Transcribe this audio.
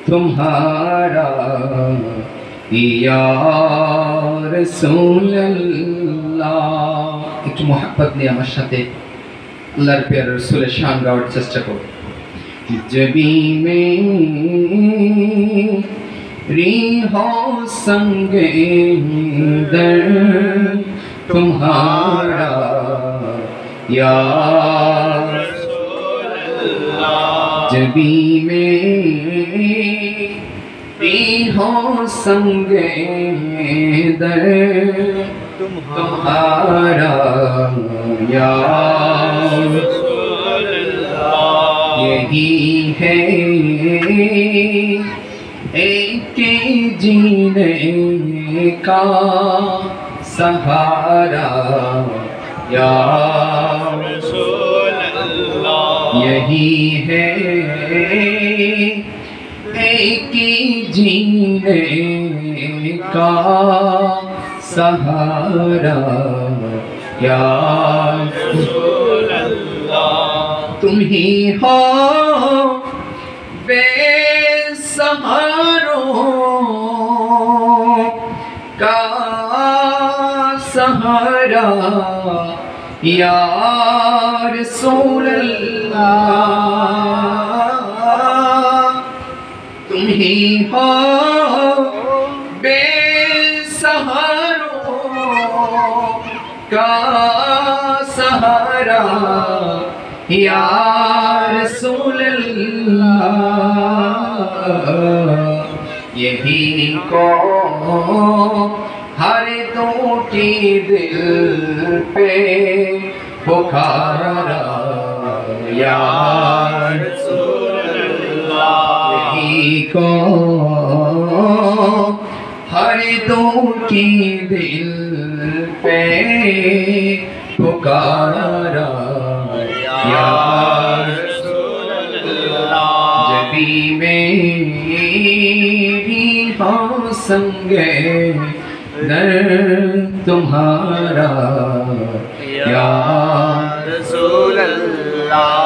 तुम्हारा या রাসূলুল্লাহ। একটু মোহাব্বত নিয়ে আমার সাথে আল্লাহর প্রিয় রাসূলের শান গাওয়ার চেষ্টা করো। जबी में हो संगे दर तुम्हारा या जबी में हो संगे दर तुम्हारा या यही है एक जीने का सहारा या रसूल अल्लाह। यही है एक जीने का सहारा या रसूल अल्लाह। तुम ही हो बेसहारों का सहारा या रसूल अल्लाह। तुम ही हो बेसहारों का सहारा या रसूल अल्लाह। यही को हर दो की दिल पे पुकारा या रसूल अल्लाह। यही को हर दो की दिल पे पुकारा या रसूल अल्लाह। जबी मेरी हो संगे दर तुम्हारा या रसूल अल्लाह।